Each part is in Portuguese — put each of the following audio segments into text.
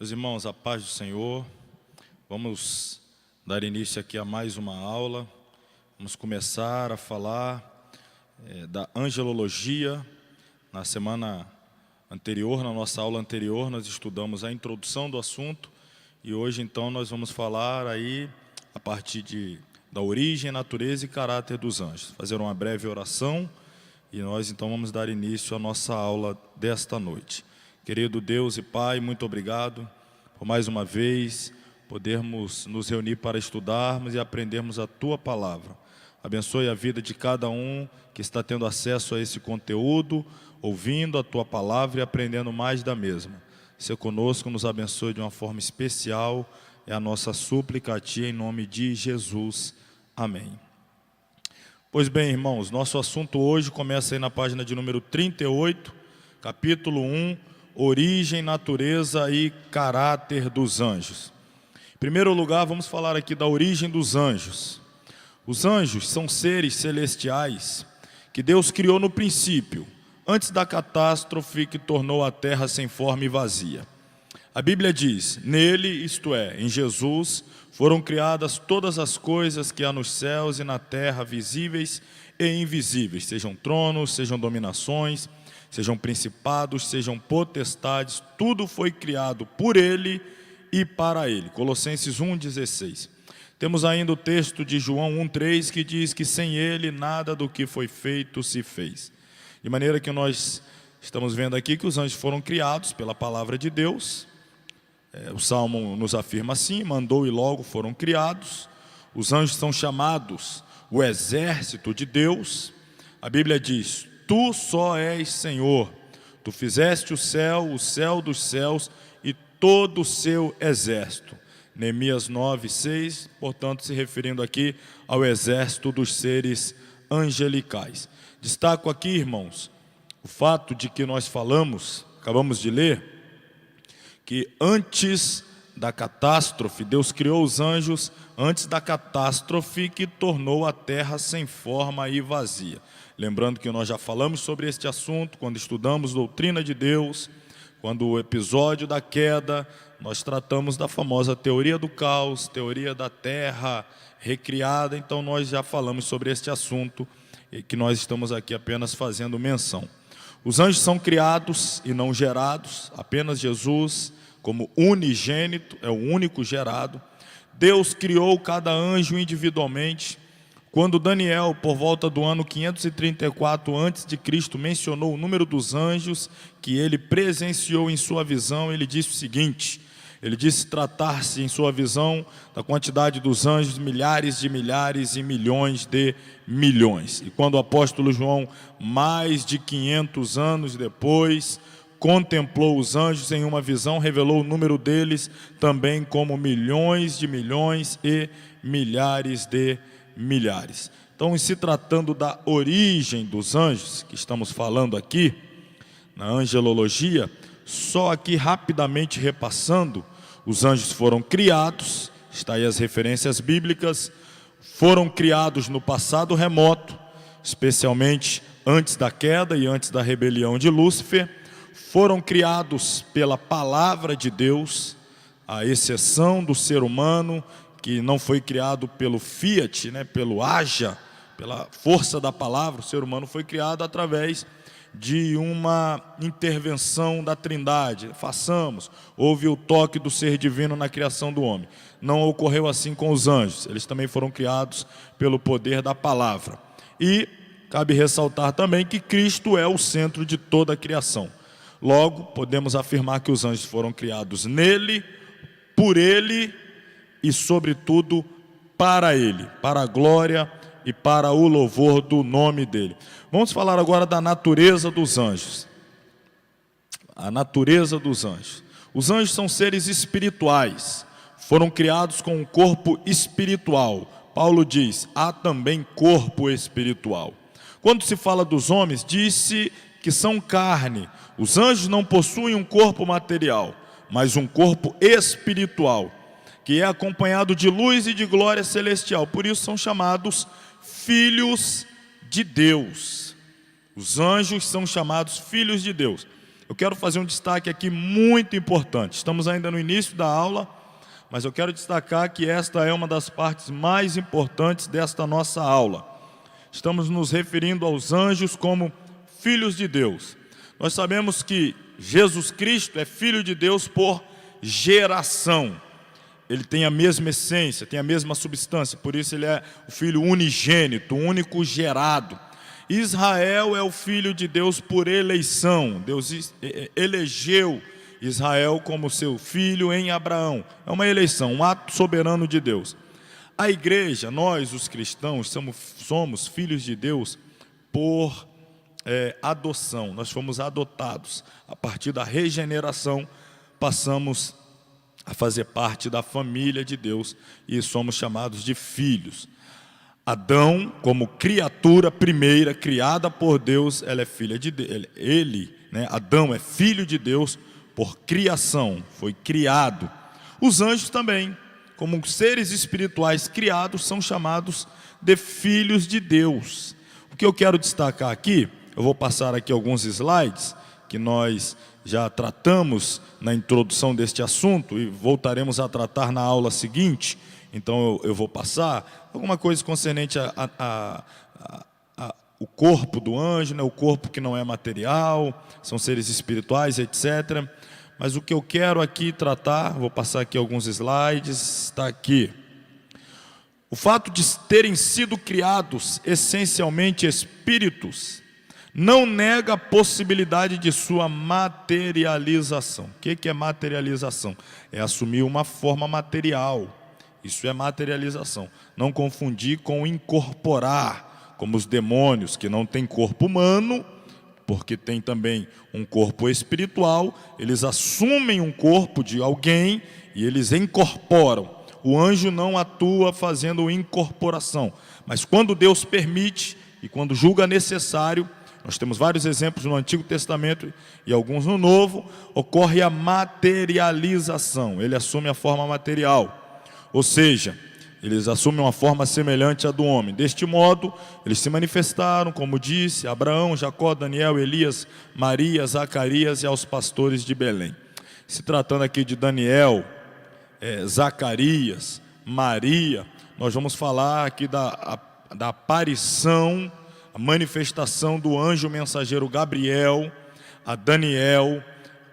Meus irmãos, a paz do Senhor. Vamos dar início aqui a mais uma aula. Vamos começar a falar da angelologia. Na semana anterior, na nossa aula anterior, nós estudamos a introdução do assunto. E hoje, então, nós vamos falar aí a partir da origem, natureza e caráter dos anjos. Fazer uma breve oração e nós, então, vamos dar início à nossa aula desta noite. Querido Deus e Pai, muito obrigado por mais uma vez podermos nos reunir para estudarmos e aprendermos a Tua Palavra. Abençoe a vida de cada um que está tendo acesso a esse conteúdo, ouvindo a Tua Palavra e aprendendo mais da mesma. Se conosco, nos abençoe de uma forma especial, é a nossa súplica a Ti em nome de Jesus. Amém. Pois bem, irmãos, nosso assunto hoje começa aí na página de número 38, capítulo 1, origem, natureza e caráter dos anjos. Em primeiro lugar, vamos falar aqui da origem dos anjos. Os anjos são seres celestiais que Deus criou no princípio, antes da catástrofe que tornou a terra sem forma e vazia. A Bíblia diz, nele, isto é, em Jesus, foram criadas todas as coisas que há nos céus e na terra, visíveis e invisíveis, sejam tronos, sejam dominações, sejam principados, sejam potestades, tudo foi criado por Ele e para Ele. Colossenses 1,16. Temos ainda o texto de João 1,3 que diz que sem Ele nada do que foi feito se fez. De maneira que nós estamos vendo aqui que os anjos foram criados pela palavra de Deus. O Salmo nos afirma assim, mandou e logo foram criados. Os anjos são chamados o exército de Deus. A Bíblia diz, Tu só és Senhor, Tu fizeste o céu dos céus e todo o seu exército. Neemias 9:6, portanto se referindo aqui ao exército dos seres angelicais. Destaco aqui, irmãos, o fato de que nós acabamos de ler, que antes da catástrofe, Deus criou os anjos antes da catástrofe que tornou a terra sem forma e vazia. Lembrando que nós já falamos sobre este assunto quando estudamos doutrina de Deus, quando o episódio da queda, nós tratamos da famosa teoria do caos, teoria da terra recriada, então nós já falamos sobre este assunto e que nós estamos aqui apenas fazendo menção. Os anjos são criados e não gerados, apenas Jesus, como unigênito, é o único gerado. Deus criou cada anjo individualmente. Quando Daniel, por volta do ano 534 a.C., mencionou o número dos anjos que ele presenciou em sua visão, ele disse o seguinte, ele disse tratar-se em sua visão da quantidade dos anjos, milhares de milhares e milhões de milhões. E quando o apóstolo João, mais de 500 anos depois, contemplou os anjos em uma visão, revelou o número deles também como milhões de milhões e milhares de milhares. Então, em se tratando da origem dos anjos, que estamos falando aqui, na angelologia, só aqui rapidamente repassando, os anjos foram criados, está aí as referências bíblicas, foram criados no passado remoto, especialmente antes da queda e antes da rebelião de Lúcifer, foram criados pela palavra de Deus, à exceção do ser humano, que não foi criado pelo fiat, pelo haja, pela força da palavra. O ser humano foi criado através de uma intervenção da Trindade. Houve o toque do ser divino na criação do homem. Não ocorreu assim com os anjos, eles também foram criados pelo poder da palavra. E cabe ressaltar também que Cristo é o centro de toda a criação. Logo, podemos afirmar que os anjos foram criados nele, por ele e, sobretudo, para ele, para a glória e para o louvor do nome dele. Vamos falar agora da natureza dos anjos. A natureza dos anjos. Os anjos são seres espirituais, foram criados com um corpo espiritual. Paulo diz, há também corpo espiritual. Quando se fala dos homens, diz-se que são carne. Os anjos não possuem um corpo material, mas um corpo espiritual, que é acompanhado de luz e de glória celestial. Por isso são chamados filhos de Deus. Os anjos são chamados filhos de Deus. Eu quero fazer um destaque aqui muito importante. Estamos ainda no início da aula, mas eu quero destacar que esta é uma das partes mais importantes desta nossa aula. Estamos nos referindo aos anjos como filhos de Deus. Nós sabemos que Jesus Cristo é Filho de Deus por geração. Ele tem a mesma essência, tem a mesma substância, por isso ele é o Filho unigênito, único gerado. Israel é o Filho de Deus por eleição. Deus elegeu Israel como seu filho em Abraão. É uma eleição, um ato soberano de Deus. A igreja, nós os cristãos, somos filhos de Deus por adoção. Nós fomos adotados. A partir da regeneração, passamos a fazer parte da família de Deus e somos chamados de filhos. Adão, como criatura primeira, criada por Deus, ela é filha de Deus. Adão é filho de Deus por criação, foi criado. Os anjos também, como seres espirituais criados, são chamados de filhos de Deus. O que eu quero destacar aqui, eu vou passar aqui alguns slides que nós já tratamos na introdução deste assunto e voltaremos a tratar na aula seguinte. Então eu vou passar alguma coisa concernente o corpo do anjo, o corpo que não é material, são seres espirituais, etc. Mas o que eu quero aqui tratar, vou passar aqui alguns slides, está aqui. O fato de terem sido criados essencialmente espíritos não nega a possibilidade de sua materialização. O que é materialização? É assumir uma forma material. Isso é materialização. Não confundir com incorporar, como os demônios, que não têm corpo humano, porque tem também um corpo espiritual, eles assumem um corpo de alguém e eles incorporam. O anjo não atua fazendo incorporação, mas quando Deus permite e quando julga necessário, nós temos vários exemplos no Antigo Testamento e alguns no Novo, ocorre a materialização, ele assume a forma material, ou seja, eles assumem uma forma semelhante à do homem. Deste modo, eles se manifestaram, como disse, a Abraão, Jacó, Daniel, Elias, Maria, Zacarias e aos pastores de Belém. Se tratando aqui de Daniel, Zacarias, Maria, nós vamos falar aqui da aparição, a manifestação do anjo mensageiro Gabriel, a Daniel,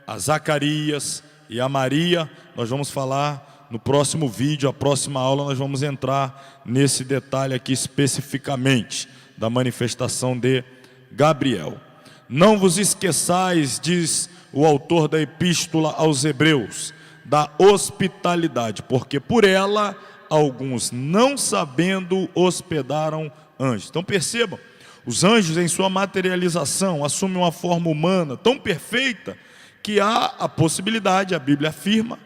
a Zacarias e a Maria. Nós vamos falar no próximo vídeo, a próxima aula, nós vamos entrar nesse detalhe aqui especificamente, da manifestação de Gabriel. Não vos esqueçais, diz o autor da epístola aos Hebreus, da hospitalidade, porque por ela alguns, não sabendo, hospedaram anjos. Então percebam, os anjos em sua materialização assumem uma forma humana tão perfeita que há a possibilidade, a Bíblia afirma,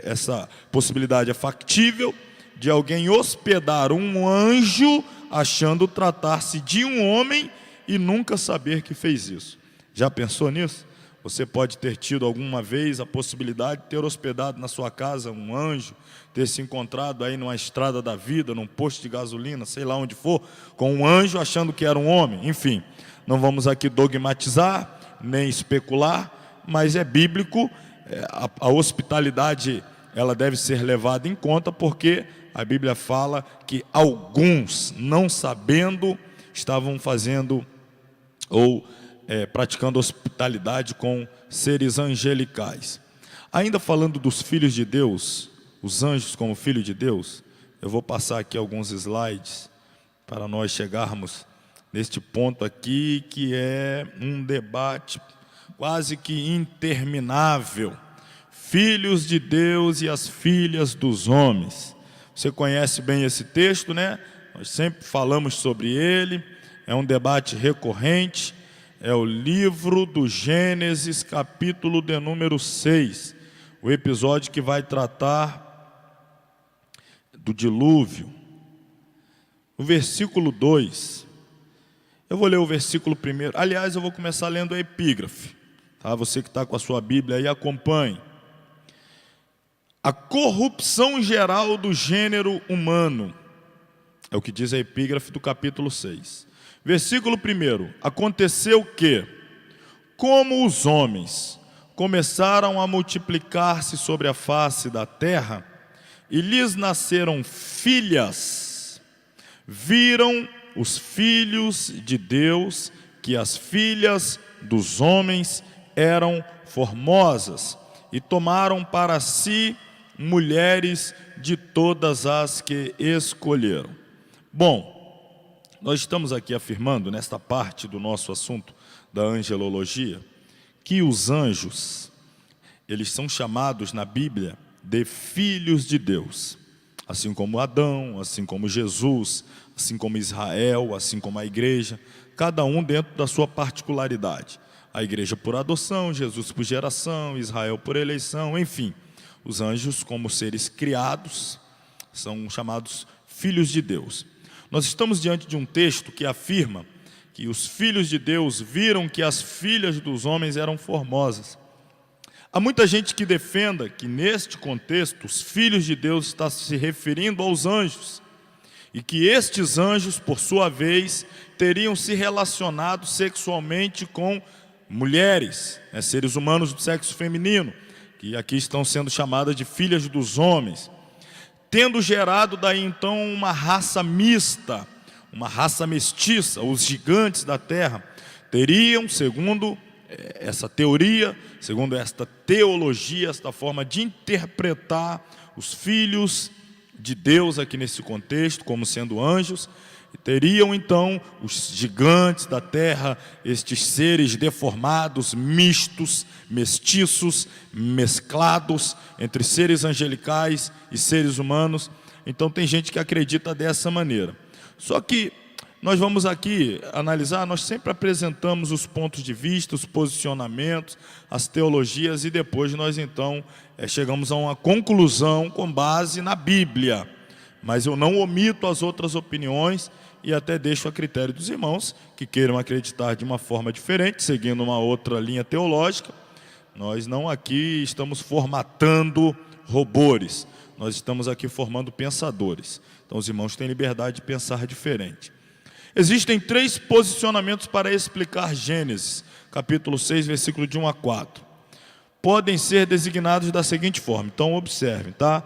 essa possibilidade é factível, de alguém hospedar um anjo achando tratar-se de um homem e nunca saber que fez isso. Já pensou nisso? Você pode ter tido alguma vez a possibilidade de ter hospedado na sua casa um anjo, ter se encontrado aí numa estrada da vida, num posto de gasolina, sei lá onde for, com um anjo achando que era um homem. Enfim, não vamos aqui dogmatizar, nem especular, mas é bíblico. A hospitalidade, ela deve ser levada em conta, porque a Bíblia fala que alguns, não sabendo, estavam fazendo ou praticando hospitalidade com seres angelicais. Ainda falando dos filhos de Deus, os anjos como filho de Deus, eu vou passar aqui alguns slides para nós chegarmos neste ponto aqui, que é um debate quase que interminável. Filhos de Deus e as filhas dos homens. Você conhece bem esse texto, né? Nós sempre falamos sobre ele, é um debate recorrente. É o livro do Gênesis, capítulo de número 6, o episódio que vai tratar do dilúvio. O versículo 2, eu vou ler o versículo 1, aliás, eu vou começar lendo a epígrafe, tá? Você que está com a sua Bíblia aí, acompanhe. A corrupção geral do gênero humano, é o que diz a epígrafe do capítulo 6. Versículo 1, aconteceu que, como os homens começaram a multiplicar-se sobre a face da terra, e lhes nasceram filhas, viram os filhos de Deus que as filhas dos homens eram formosas, e tomaram para si mulheres de todas as que escolheram. Bom, nós estamos aqui afirmando, nesta parte do nosso assunto da angelologia, que os anjos, eles são chamados na Bíblia de filhos de Deus, assim como Adão, assim como Jesus, assim como Israel, assim como a igreja, cada um dentro da sua particularidade. A igreja por adoção, Jesus por geração, Israel por eleição, enfim. Os anjos, como seres criados, são chamados filhos de Deus. Nós estamos diante de um texto que afirma que os filhos de Deus viram que as filhas dos homens eram formosas. Há muita gente que defenda que neste contexto os filhos de Deus está se referindo aos anjos, e que estes anjos, por sua vez, teriam se relacionado sexualmente com mulheres, seres humanos do sexo feminino, que aqui estão sendo chamadas de filhas dos homens, tendo gerado daí então uma raça mista, uma raça mestiça. Os gigantes da terra teriam, segundo essa teoria, segundo esta teologia, esta forma de interpretar os filhos de Deus aqui nesse contexto, como sendo anjos, e teriam então os gigantes da terra, estes seres deformados, mistos, mestiços, mesclados entre seres angelicais e seres humanos. Então tem gente que acredita dessa maneira. Só que nós vamos aqui analisar, nós sempre apresentamos os pontos de vista, os posicionamentos, as teologias, e depois nós então chegamos a uma conclusão com base na Bíblia. Mas eu não omito as outras opiniões e até deixo a critério dos irmãos que queiram acreditar de uma forma diferente, seguindo uma outra linha teológica. Nós não aqui estamos formatando robôs, nós estamos aqui formando pensadores. Então os irmãos têm liberdade de pensar diferente. Existem 3 posicionamentos para explicar Gênesis, capítulo 6, versículo de 1 a 4. Podem ser designados da seguinte forma, então observem, tá?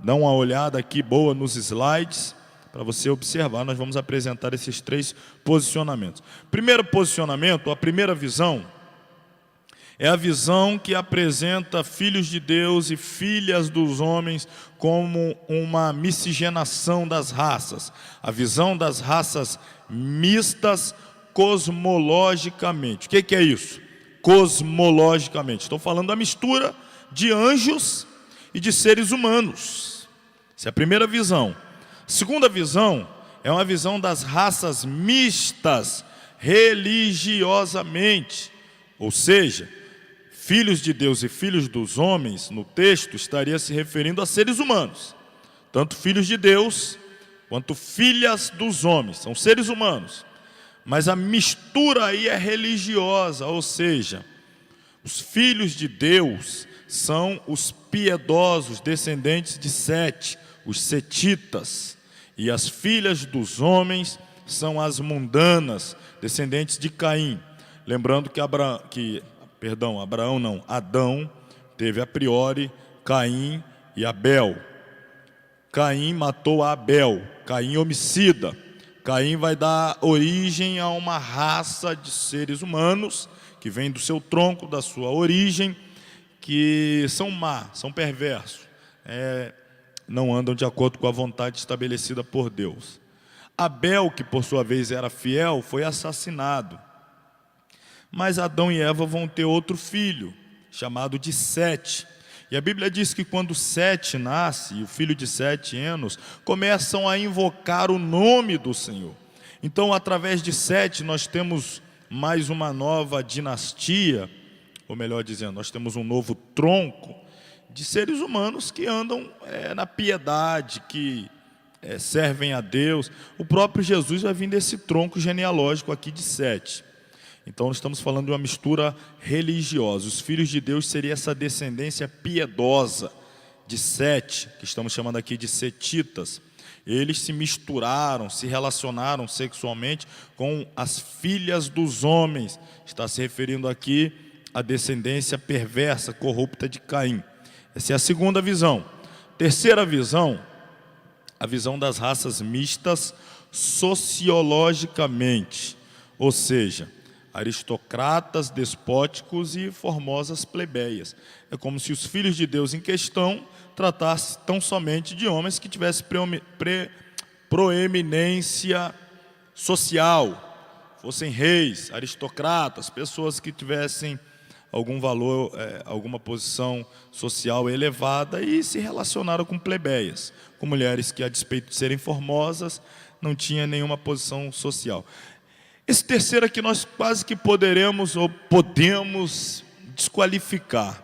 Dá uma olhada aqui boa nos slides, para você observar. Nós vamos apresentar esses 3 posicionamentos. Primeiro posicionamento, a primeira visão, é a visão que apresenta filhos de Deus e filhas dos homens como uma miscigenação das raças. A visão das raças mistas cosmologicamente. O que é isso? Cosmologicamente. Estou falando da mistura de anjos e de seres humanos. Essa é a primeira visão. A segunda visão é uma visão das raças mistas religiosamente, ou seja, filhos de Deus e filhos dos homens, no texto, estaria se referindo a seres humanos. Tanto filhos de Deus, quanto filhas dos homens. São seres humanos. Mas a mistura aí é religiosa, ou seja, os filhos de Deus são os piedosos, descendentes de Sete, os setitas. E as filhas dos homens são as mundanas, descendentes de Caim. Lembrando que Adão teve a priori Caim e Abel. Caim matou a Abel, Caim homicida. Caim vai dar origem a uma raça de seres humanos que vem do seu tronco, da sua origem, que são são perversos, não andam de acordo com a vontade estabelecida por Deus. Abel, que por sua vez era fiel, foi assassinado. Mas Adão e Eva vão ter outro filho, chamado de Sete. E a Bíblia diz que quando Sete nasce, e o filho de Sete, Enos, começam a invocar o nome do Senhor. Então, através de Sete, nós temos mais uma nova dinastia, ou melhor dizendo, nós temos um novo tronco de seres humanos que andam na piedade, que servem a Deus. O próprio Jesus vai vir desse tronco genealógico aqui de Sete. Então nós estamos falando de uma mistura religiosa. Os filhos de Deus seria essa descendência piedosa de Sete, que estamos chamando aqui de setitas. Eles se misturaram, se relacionaram sexualmente com as filhas dos homens. Está se referindo aqui à descendência perversa, corrupta de Caim. Essa é a segunda visão. Terceira visão, a visão das raças mistas sociologicamente, ou seja, aristocratas, despóticos e formosas plebeias. É como se os filhos de Deus em questão tratassem tão somente de homens que tivessem proeminência social, fossem reis, aristocratas, pessoas que tivessem algum valor, alguma posição social elevada e se relacionaram com plebeias, com mulheres que, a despeito de serem formosas, não tinham nenhuma posição social. Esse terceiro aqui nós quase que poderemos ou podemos desqualificar.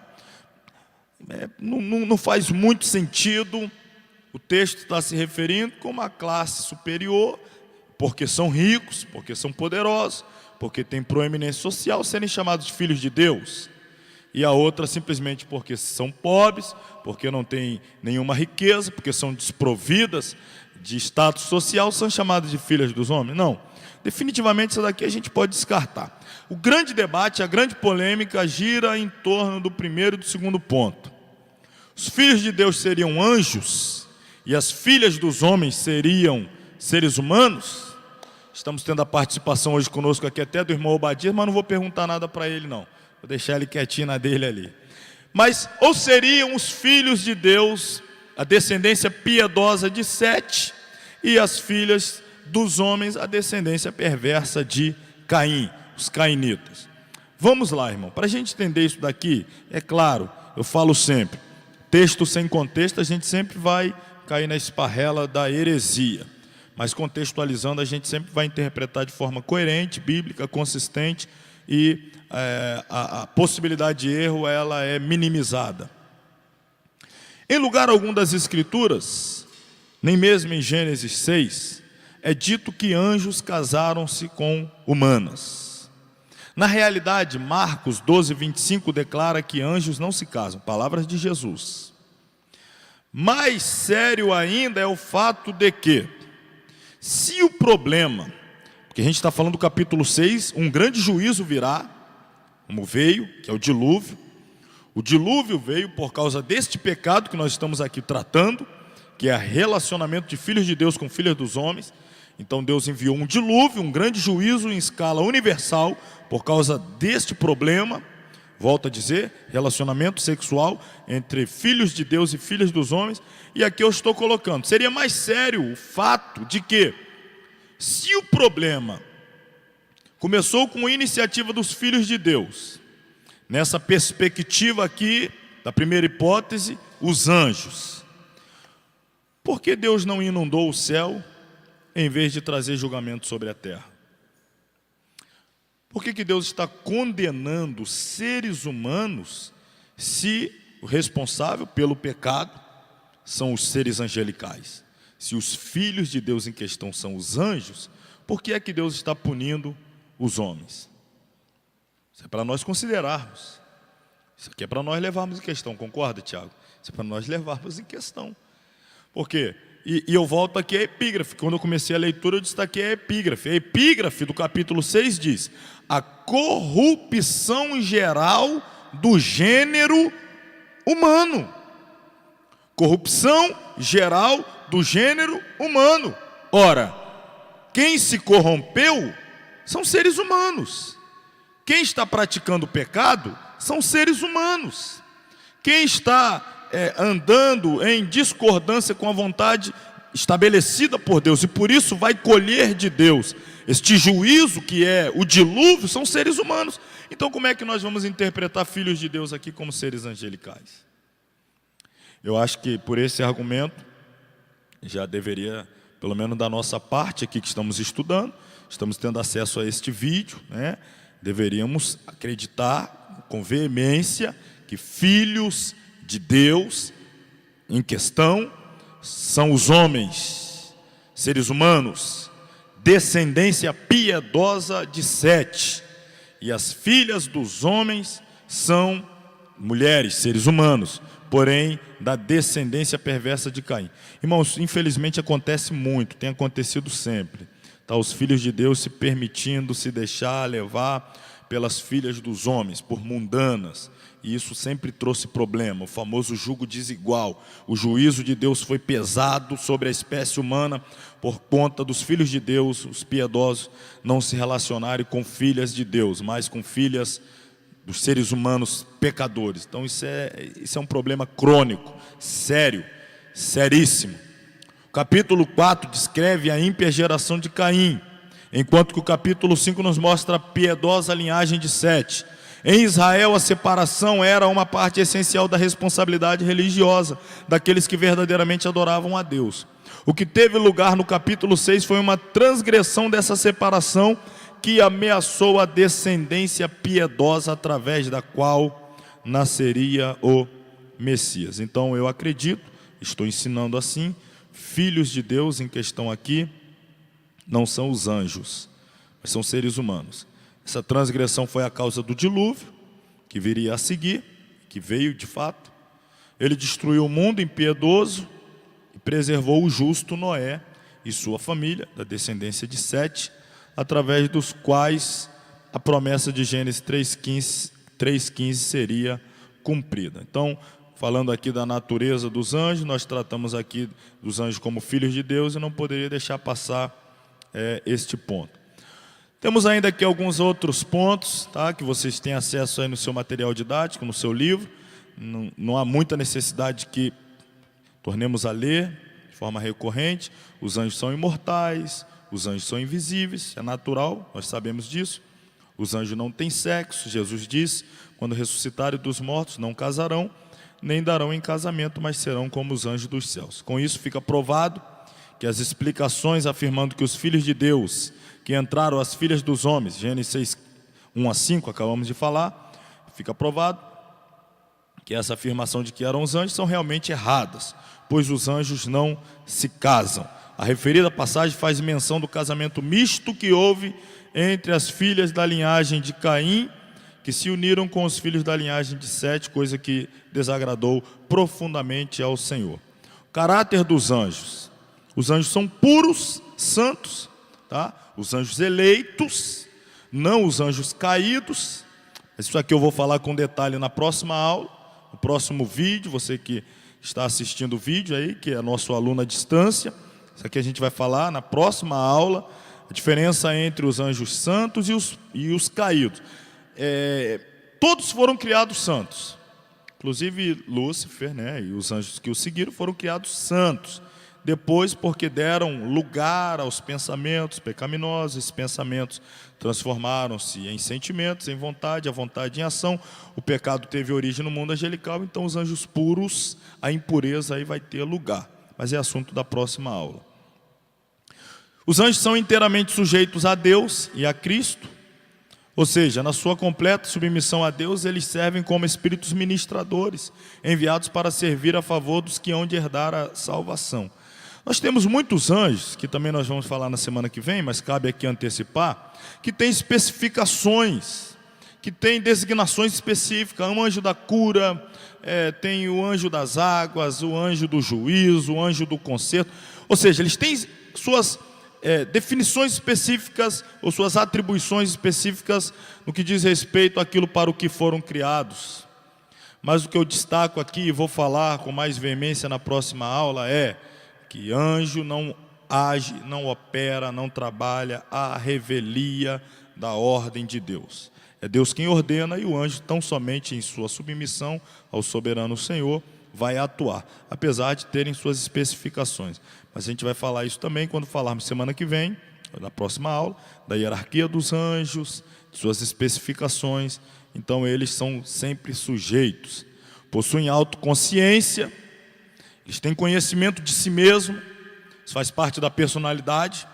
Não faz muito sentido. O texto está se referindo com uma classe superior, porque são ricos, porque são poderosos, porque têm proeminência social, serem chamados de filhos de Deus. E a outra simplesmente porque são pobres, porque não têm nenhuma riqueza, porque são desprovidas de status social, são chamadas de filhas dos homens. Não, definitivamente isso daqui a gente pode descartar. O grande debate, a grande polêmica gira em torno do primeiro e do segundo ponto. Os filhos de Deus seriam anjos e as filhas dos homens seriam seres humanos? Estamos tendo a participação hoje conosco aqui até do irmão Obadias, mas não vou perguntar nada para ele não. Vou deixar ele quietinho na dele ali. Mas ou seriam os filhos de Deus, a descendência piedosa de Sete, e as filhas dos homens, a descendência perversa de Caim, os cainitas. Vamos lá, irmão, para a gente entender isso daqui, é claro, eu falo sempre, texto sem contexto, a gente sempre vai cair na esparrela da heresia. Mas contextualizando, a gente sempre vai interpretar de forma coerente, bíblica, consistente, e a possibilidade de erro ela é minimizada. Em lugar algum das Escrituras, nem mesmo em Gênesis 6, é dito que anjos casaram-se com humanas. Na realidade, Marcos 12, 25 declara que anjos não se casam, palavras de Jesus. Mais sério ainda é o fato de que, se o problema, porque a gente está falando do capítulo 6, um grande juízo virá, como veio, que é o dilúvio. O dilúvio veio por causa deste pecado que nós estamos aqui tratando, que é o relacionamento de filhos de Deus com filhas dos homens. Então Deus enviou um dilúvio, um grande juízo em escala universal, por causa deste problema, volto a dizer, relacionamento sexual entre filhos de Deus e filhas dos homens. E aqui eu estou colocando, seria mais sério o fato de que, se o problema começou com a iniciativa dos filhos de Deus, nessa perspectiva aqui, da primeira hipótese, os anjos, por que Deus não inundou o céu em vez de trazer julgamento sobre a terra? Por que Deus está condenando seres humanos se o responsável pelo pecado são os seres angelicais? Se os filhos de Deus em questão são os anjos, por que é que Deus está punindo os homens? Isso é para nós considerarmos. Isso aqui é para nós levarmos em questão, concorda, Tiago? Isso é para nós levarmos em questão. Por quê? E eu volto aqui à epígrafe. Quando eu comecei a leitura, eu destaquei a epígrafe. A epígrafe do capítulo 6 diz: a corrupção geral do gênero humano. Corrupção geral do gênero humano. Ora, quem se corrompeu são seres humanos. Quem está praticando o pecado são seres humanos. Quem está andando em discordância com a vontade estabelecida por Deus, e por isso vai colher de Deus este juízo que é o dilúvio, são seres humanos. Então como é que nós vamos interpretar filhos de Deus aqui como seres angelicais? Eu acho que por esse argumento já deveria, pelo menos da nossa parte aqui que estamos estudando, estamos tendo acesso a este vídeo, né? Deveríamos acreditar com veemência que filhos de Deus em questão são os homens, seres humanos, descendência piedosa de Sete, e as filhas dos homens são mulheres, seres humanos, porém da descendência perversa de Caim. Irmãos, infelizmente acontece muito, tem acontecido sempre. Tá, os filhos de Deus se permitindo se deixar levar pelas filhas dos homens, por mundanas. E isso sempre trouxe problema, o famoso jugo desigual. O juízo de Deus foi pesado sobre a espécie humana por conta dos filhos de Deus, os piedosos, não se relacionarem com filhas de Deus, mas com filhas dos seres humanos pecadores. Então isso é um problema crônico, sério, seríssimo. O capítulo 4 descreve a ímpia geração de Caim, enquanto que o capítulo 5 nos mostra a piedosa linhagem de Sete. Em Israel, a separação era uma parte essencial da responsabilidade religiosa daqueles que verdadeiramente adoravam a Deus. O que teve lugar no capítulo 6 foi uma transgressão dessa separação que ameaçou a descendência piedosa através da qual nasceria o Messias. Então eu acredito, estou ensinando assim, filhos de Deus em questão aqui não são os anjos, mas são seres humanos. Essa transgressão foi a causa do dilúvio, que viria a seguir, que veio de fato. Ele destruiu o mundo impiedoso e preservou o justo Noé e sua família, da descendência de Sete, através dos quais a promessa de Gênesis 3,15 seria cumprida. Então, falando aqui da natureza dos anjos, nós tratamos aqui dos anjos como filhos de Deus e não poderia deixar passar este ponto. Temos ainda aqui alguns outros pontos, tá, que vocês têm acesso aí no seu material didático, no seu livro. Não há muita necessidade que tornemos a ler de forma recorrente. Os anjos são imortais, os anjos são invisíveis, é natural, nós sabemos disso. Os anjos não têm sexo, Jesus disse, quando ressuscitarem dos mortos não casarão, nem darão em casamento, mas serão como os anjos dos céus. Com isso fica provado que as explicações afirmando que os filhos de Deus, que entraram as filhas dos homens, Gênesis 6, 1 a 5, acabamos de falar, fica provado que essa afirmação de que eram os anjos são realmente erradas, pois os anjos não se casam. A referida passagem faz menção do casamento misto que houve entre as filhas da linhagem de Caim, que se uniram com os filhos da linhagem de Sete, coisa que desagradou profundamente ao Senhor. O caráter dos anjos. Os anjos são puros, santos, tá? Os anjos eleitos, não os anjos caídos. Isso aqui eu vou falar com detalhe na próxima aula, no próximo vídeo. Você que está assistindo o vídeo aí, que é nosso aluno à distância, isso aqui a gente vai falar na próxima aula, a diferença entre os anjos santos e os caídos. Todos foram criados santos, inclusive Lúcifer, né, e os anjos que o seguiram foram criados santos. Depois, porque deram lugar aos pensamentos pecaminosos, esses pensamentos transformaram-se em sentimentos, em vontade, a vontade em ação. O pecado teve origem no mundo angelical, então os anjos puros, a impureza aí vai ter lugar. Mas é assunto da próxima aula. Os anjos são inteiramente sujeitos a Deus e a Cristo, ou seja, na sua completa submissão a Deus, eles servem como espíritos ministradores, enviados para servir a favor dos que hão de herdar a salvação. Nós temos muitos anjos, que também nós vamos falar na semana que vem, mas cabe aqui antecipar, que tem especificações, que tem designações específicas. Um anjo da cura, tem o anjo das águas, o anjo do juízo, o anjo do conserto. Ou seja, eles têm suas definições específicas, ou suas atribuições específicas, no que diz respeito àquilo para o que foram criados. Mas o que eu destaco aqui, e vou falar com mais veemência na próxima aula, é que anjo não age, não opera, não trabalha à revelia da ordem de Deus. É Deus quem ordena e o anjo, tão somente em sua submissão ao soberano Senhor, vai atuar, apesar de terem suas especificações. Mas a gente vai falar isso também quando falarmos semana que vem, na próxima aula, da hierarquia dos anjos, de suas especificações. Então eles são sempre sujeitos, possuem autoconsciência, eles têm conhecimento de si mesmo, isso faz parte da personalidade.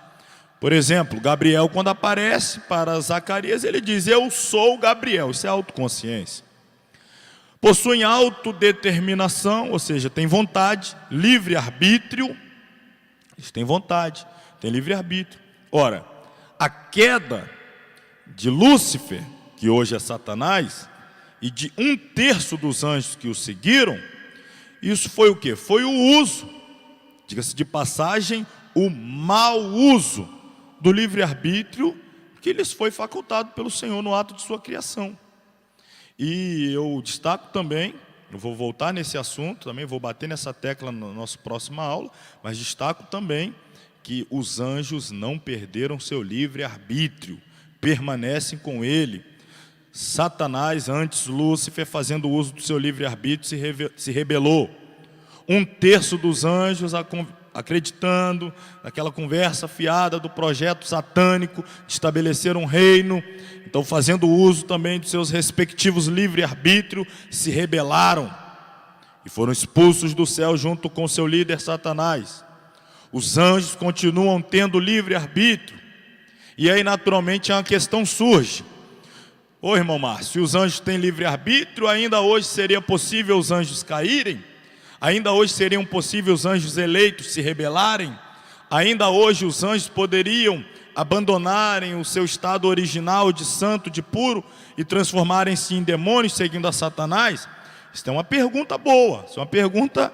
Por exemplo, Gabriel, quando aparece para Zacarias, ele diz: eu sou Gabriel, isso é autoconsciência. Possuem autodeterminação, ou seja, têm vontade, livre-arbítrio. Eles têm vontade, têm livre-arbítrio. Ora, a queda de Lúcifer, que hoje é Satanás, e de 1/3 dos anjos que o seguiram, Isso foi o quê? Foi o uso, diga-se de passagem, o mau uso do livre-arbítrio que lhes foi facultado pelo Senhor no ato de sua criação. E eu destaco também, eu vou voltar nesse assunto, também vou bater nessa tecla na nossa próxima aula, mas destaco também que os anjos não perderam seu livre-arbítrio, permanecem com ele. Satanás, antes Lúcifer, fazendo uso do seu livre-arbítrio, se rebelou. 1/3 dos anjos acreditando naquela conversa fiada do projeto satânico de estabelecer um reino, então fazendo uso também dos seus respectivos livre-arbítrio, se rebelaram e foram expulsos do céu junto com seu líder Satanás. Os anjos continuam tendo livre-arbítrio, e aí naturalmente uma questão surge. Ô irmão Márcio, se os anjos têm livre-arbítrio, ainda hoje seria possível os anjos caírem? Ainda hoje seriam possíveis os anjos eleitos se rebelarem? Ainda hoje os anjos poderiam abandonarem o seu estado original de santo, de puro, e transformarem-se em demônios seguindo a Satanás? Isso é uma pergunta boa, isso é uma pergunta,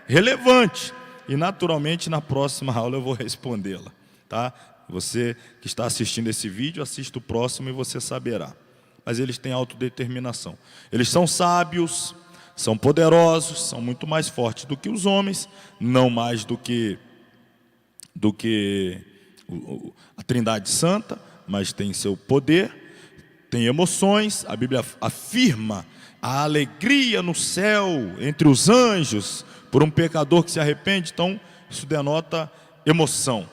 relevante. E naturalmente na próxima aula eu vou respondê-la, tá? Você que está assistindo esse vídeo, assista o próximo e você saberá. Mas eles têm autodeterminação. Eles são sábios, são poderosos, são muito mais fortes do que os homens, não mais do que a Trindade Santa, mas tem seu poder, tem emoções. A Bíblia afirma a alegria no céu entre os anjos por um pecador que se arrepende. Então isso denota emoção.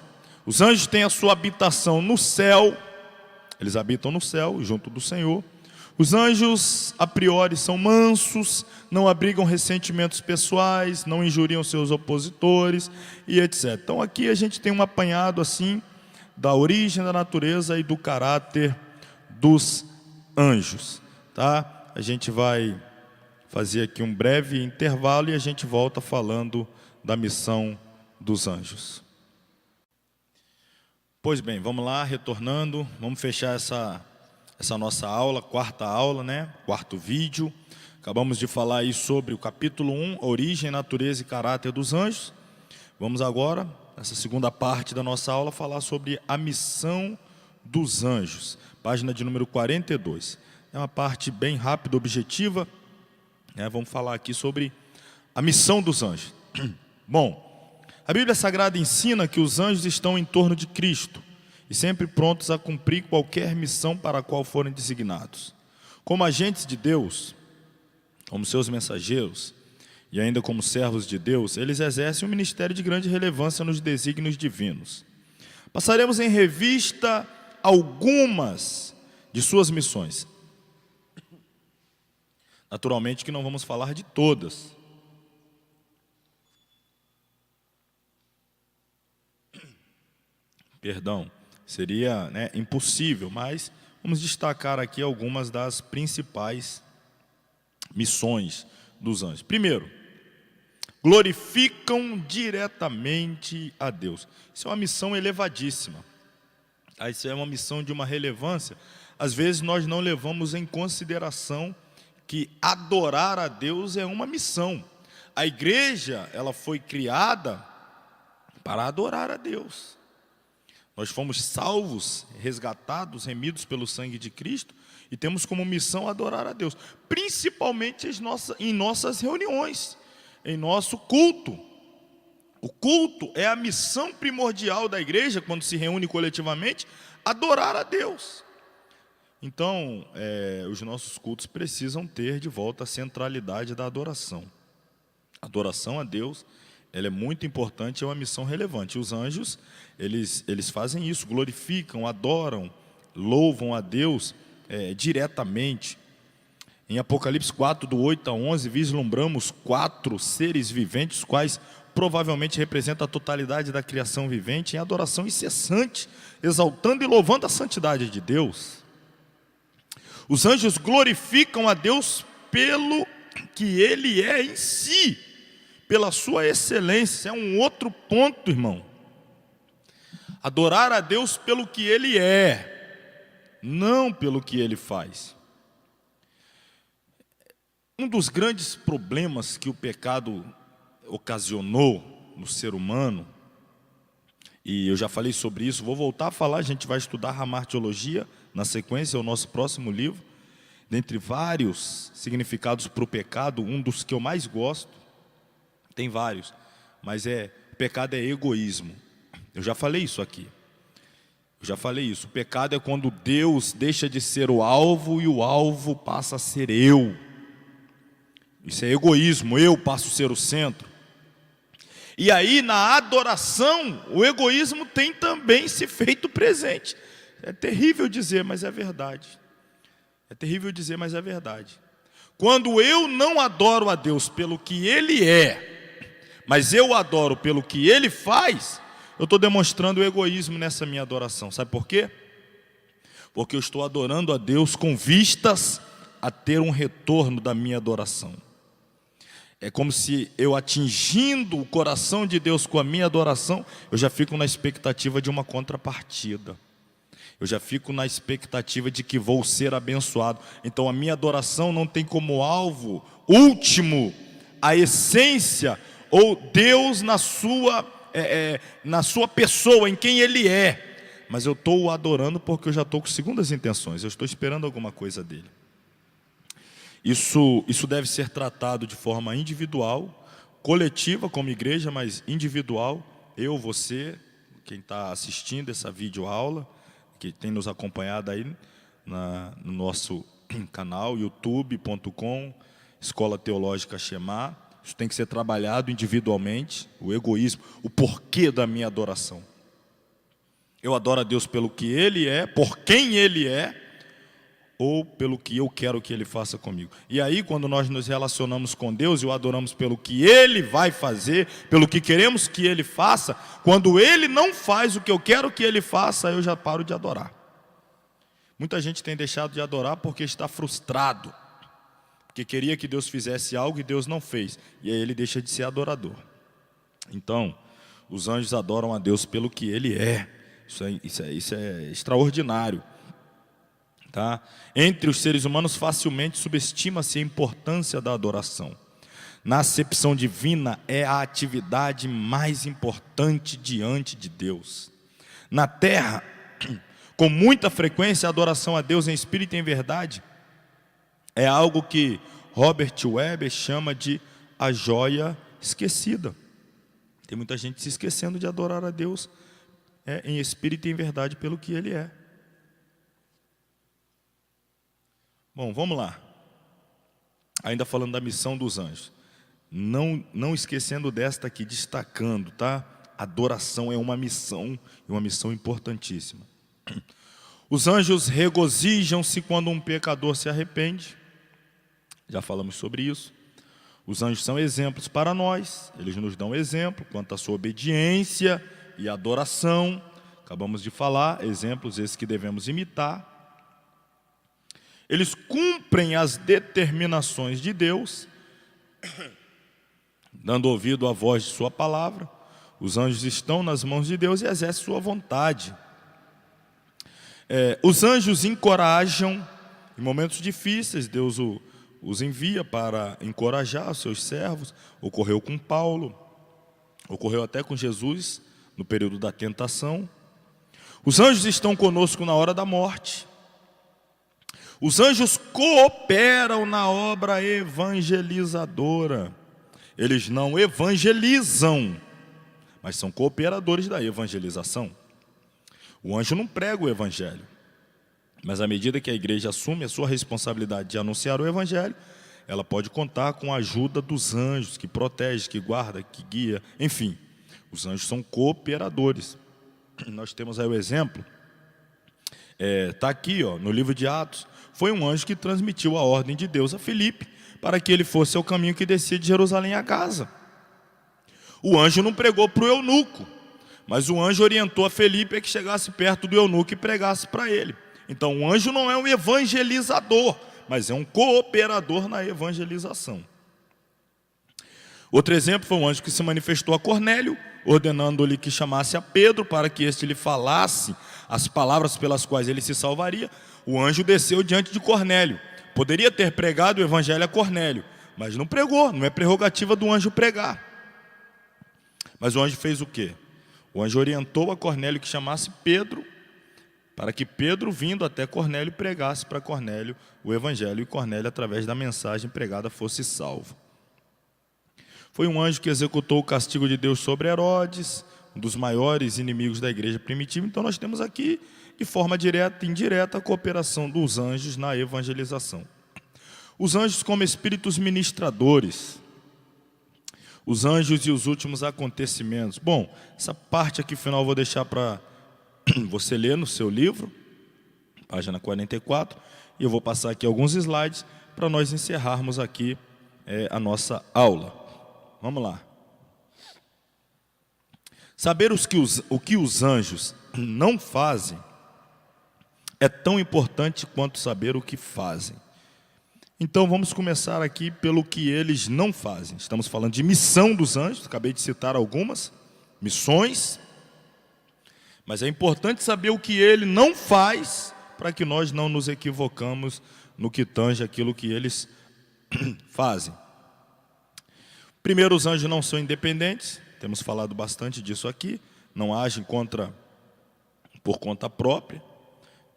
Os anjos têm a sua habitação no céu, eles habitam no céu junto do Senhor. Os anjos, a priori, são mansos, não abrigam ressentimentos pessoais, não injuriam seus opositores e etc. Então aqui a gente tem um apanhado assim da origem da natureza e do caráter dos anjos, tá? A gente vai fazer aqui um breve intervalo e a gente volta falando da missão dos anjos. Pois bem, vamos lá, retornando, vamos fechar essa nossa aula, quarta aula, quarto vídeo. Acabamos de falar aí sobre o capítulo 1, origem, natureza e caráter dos anjos. Vamos agora, nessa segunda parte da nossa aula, falar sobre a missão dos anjos. Página de número 42. É uma parte bem rápida, objetiva. Vamos falar aqui sobre a missão dos anjos. Bom, a Bíblia Sagrada ensina que os anjos estão em torno de Cristo e sempre prontos a cumprir qualquer missão para a qual forem designados. Como agentes de Deus, como seus mensageiros e ainda como servos de Deus, eles exercem um ministério de grande relevância nos desígnios divinos. Passaremos em revista algumas de suas missões. Naturalmente que não vamos falar de todas. Perdão. Seria impossível, mas vamos destacar aqui algumas das principais missões dos anjos. Primeiro, glorificam diretamente a Deus. Isso é uma missão elevadíssima. Isso é uma missão de uma relevância. Às vezes nós não levamos em consideração que adorar a Deus é uma missão. A igreja, ela foi criada para adorar a Deus. Nós fomos salvos, resgatados, remidos pelo sangue de Cristo e temos como missão adorar a Deus, principalmente em nossas reuniões, em nosso culto. O culto é a missão primordial da igreja, quando se reúne coletivamente, adorar a Deus. Então, os nossos cultos precisam ter de volta a centralidade da adoração. A adoração a Deus, ela é muito importante, é uma missão relevante. Os anjos, eles fazem isso, glorificam, adoram, louvam a Deus diretamente. Em Apocalipse 4, do 8 a 11, vislumbramos 4 seres viventes, os quais provavelmente representam a totalidade da criação vivente, em adoração incessante, exaltando e louvando a santidade de Deus. Os anjos glorificam a Deus pelo que Ele é em si, pela sua excelência. É um outro ponto, irmão. Adorar a Deus pelo que Ele é, não pelo que Ele faz. Um dos grandes problemas que o pecado ocasionou no ser humano, e eu já falei sobre isso, vou voltar a falar, a gente vai estudar a martiologia, na sequência, é o nosso próximo livro. Dentre vários significados para o pecado, um dos que eu mais gosto, tem vários, mas o pecado é egoísmo. Eu já falei isso aqui. O pecado é quando Deus deixa de ser o alvo e o alvo passa a ser eu. Isso é egoísmo, eu passo a ser o centro. E aí na adoração, o egoísmo tem também se feito presente. É terrível dizer, mas é verdade. Quando eu não adoro a Deus pelo que Ele é, mas eu adoro pelo que Ele faz, eu estou demonstrando egoísmo nessa minha adoração. Sabe por quê? Porque eu estou adorando a Deus com vistas a ter um retorno da minha adoração. É como se eu atingindo o coração de Deus com a minha adoração, eu já fico na expectativa de uma contrapartida. Eu já fico na expectativa de que vou ser abençoado. Então a minha adoração não tem como alvo último a essência ou Deus na sua pessoa, em quem Ele é. Mas eu estou o adorando porque eu já estou com segundas intenções. Eu estou esperando alguma coisa dele. Isso deve ser tratado de forma individual, coletiva como igreja, mas individual. Eu, você, quem está assistindo essa videoaula, que tem nos acompanhado aí no nosso canal, youtube.com, Escola Teológica Shema. Isso tem que ser trabalhado individualmente, o egoísmo, o porquê da minha adoração. Eu adoro a Deus pelo que Ele é, por quem Ele é, ou pelo que eu quero que Ele faça comigo. E aí, quando nós nos relacionamos com Deus e o adoramos pelo que Ele vai fazer, pelo que queremos que Ele faça, quando Ele não faz o que eu quero que Ele faça, eu já paro de adorar. Muita gente tem deixado de adorar porque está frustrado, porque queria que Deus fizesse algo e Deus não fez, e aí ele deixa de ser adorador. Então, os anjos adoram a Deus pelo que Ele é. Isso é extraordinário. Tá? Entre os seres humanos facilmente subestima-se a importância da adoração. Na acepção divina é a atividade mais importante diante de Deus. Na terra, com muita frequência, a adoração a Deus em espírito e em verdade é algo que Robert Weber chama de a joia esquecida. Tem muita gente se esquecendo de adorar a Deus em espírito e em verdade pelo que Ele é. Bom, vamos lá. Ainda falando da missão dos anjos. Não esquecendo desta aqui, destacando, tá? Adoração é uma missão, e uma missão importantíssima. Os anjos regozijam-se quando um pecador se arrepende. Já falamos sobre isso. Os anjos são exemplos para nós. Eles nos dão exemplo quanto à sua obediência e adoração. Acabamos de falar, exemplos esses que devemos imitar. Eles cumprem as determinações de Deus, dando ouvido à voz de sua palavra. Os anjos estão nas mãos de Deus e exercem sua vontade. Os anjos encorajam em momentos difíceis. Deus os envia para encorajar os seus servos. Ocorreu com Paulo, ocorreu até com Jesus no período da tentação. Os anjos estão conosco na hora da morte. Os anjos cooperam na obra evangelizadora. Eles não evangelizam, mas são cooperadores da evangelização. O anjo não prega o evangelho, mas à medida que a igreja assume a sua responsabilidade de anunciar o evangelho, ela pode contar com a ajuda dos anjos, que protege, que guarda, que guia, enfim. Os anjos são cooperadores. Nós temos aí o exemplo, está aqui no livro de Atos. Foi um anjo que transmitiu a ordem de Deus a Filipe, para que ele fosse ao caminho que descia de Jerusalém a Gaza. O anjo não pregou para o eunuco, mas o anjo orientou a Filipe a que chegasse perto do eunuco e pregasse para ele. Então o anjo não é um evangelizador, mas é um cooperador na evangelização. Outro exemplo foi um anjo que se manifestou a Cornélio, ordenando-lhe que chamasse a Pedro para que este lhe falasse as palavras pelas quais ele se salvaria. O anjo desceu diante de Cornélio. Poderia ter pregado o evangelho a Cornélio, mas não pregou, não é prerrogativa do anjo pregar. Mas o anjo fez o quê? O anjo orientou a Cornélio que chamasse Pedro, para que Pedro, vindo até Cornélio, pregasse para Cornélio o evangelho, e Cornélio, através da mensagem pregada, fosse salvo. Foi um anjo que executou o castigo de Deus sobre Herodes, um dos maiores inimigos da igreja primitiva. Então nós temos aqui, de forma direta e indireta, a cooperação dos anjos na evangelização. Os anjos como espíritos ministradores, os anjos e os últimos acontecimentos. Bom, essa parte aqui final eu vou deixar para você ler no seu livro, página 44, e eu vou passar aqui alguns slides para nós encerrarmos aqui a nossa aula. Vamos lá. Saber o que os anjos não fazem é tão importante quanto saber o que fazem. Então vamos começar aqui pelo que eles não fazem. Estamos falando de missão dos anjos, acabei de citar algumas missões, mas é importante saber o que ele não faz para que nós não nos equivocamos no que tange aquilo que eles fazem. Primeiro, os anjos não são independentes, temos falado bastante disso aqui, não agem por conta própria,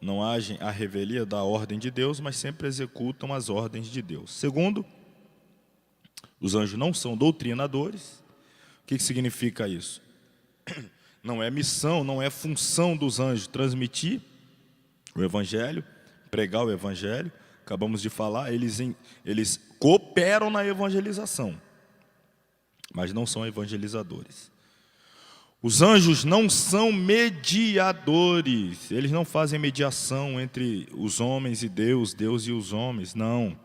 não agem à revelia da ordem de Deus, mas sempre executam as ordens de Deus. Segundo, os anjos não são doutrinadores. O que significa isso? Não é missão, não é função dos anjos transmitir o evangelho, pregar o evangelho. Acabamos de falar, eles cooperam na evangelização, mas não são evangelizadores. Os anjos não são mediadores, eles não fazem mediação entre os homens e Deus, Deus e os homens, não.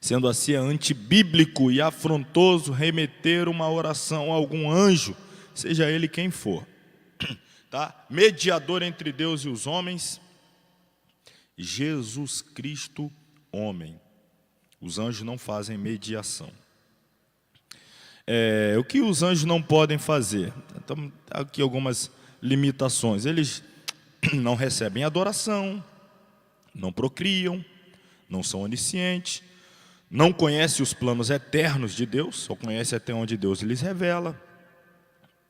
Sendo assim, é antibíblico e afrontoso remeter uma oração a algum anjo, seja ele quem for. Tá? Mediador entre Deus e os homens, Jesus Cristo, homem. Os anjos não fazem mediação. O que os anjos não podem fazer? Então, aqui algumas limitações. Eles não recebem adoração, não procriam, não são oniscientes, não conhecem os planos eternos de Deus, só conhecem até onde Deus lhes revela,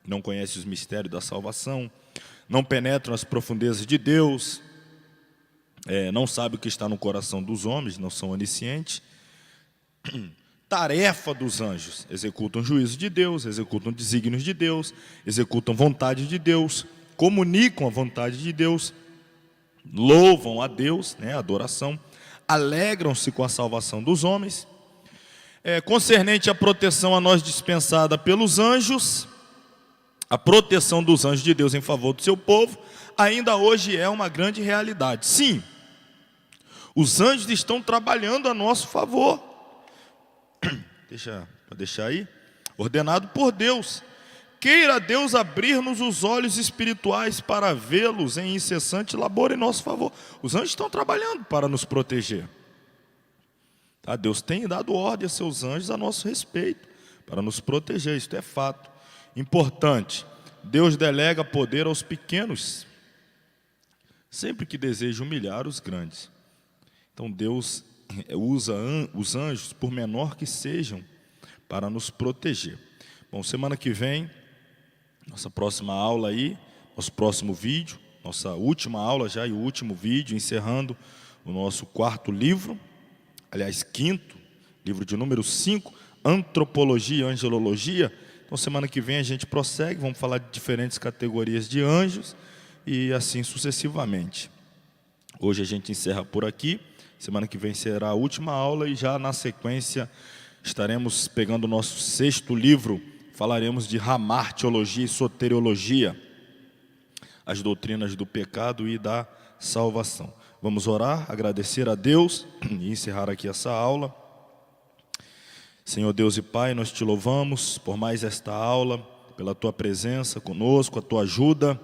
não conhecem os mistérios da salvação, não penetram as profundezas de Deus, não sabem o que está no coração dos homens, não são oniscientes. Tarefa dos anjos: executam juízo de Deus, executam desígnios de Deus, executam vontade de Deus, comunicam a vontade de Deus, louvam a Deus, adoração, alegram-se com a salvação dos homens. Concernente à proteção a nós dispensada pelos anjos, a proteção dos anjos de Deus em favor do seu povo, ainda hoje é uma grande realidade. Sim, os anjos estão trabalhando a nosso favor. Deixa aí. Ordenado por Deus. Queira Deus abrir-nos os olhos espirituais para vê-los em incessante labor em nosso favor. Os anjos estão trabalhando para nos proteger. Tá? Deus tem dado ordem a seus anjos a nosso respeito, para nos proteger, isto é fato. Importante, Deus delega poder aos pequenos, sempre que deseja humilhar os grandes. Então Deus usa os anjos, por menor que sejam, para nos proteger. Bom, semana que vem, nossa próxima aula aí, nosso próximo vídeo, nossa última aula já e o último vídeo, encerrando o nosso quarto livro, aliás, quinto, livro de número 5, Antropologia e Angelologia. Então, semana que vem a gente prossegue, vamos falar de diferentes categorias de anjos e assim sucessivamente. Hoje a gente encerra por aqui. Semana que vem será a última aula e já na sequência estaremos pegando o nosso 6º livro. Falaremos de Hamartiologia e Soteriologia, as doutrinas do pecado e da salvação. Vamos orar, agradecer a Deus e encerrar aqui essa aula. Senhor Deus e Pai, nós te louvamos por mais esta aula, pela tua presença conosco, a tua ajuda.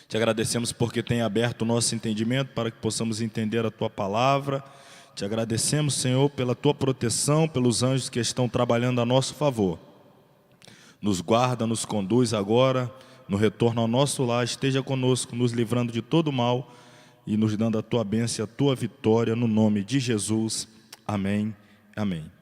Te agradecemos porque tem aberto o nosso entendimento para que possamos entender a tua palavra. Te agradecemos, Senhor, pela tua proteção, pelos anjos que estão trabalhando a nosso favor. Nos guarda, nos conduz agora, no retorno ao nosso lar, esteja conosco, nos livrando de todo mal e nos dando a tua bênção e a tua vitória, no nome de Jesus. Amém. Amém.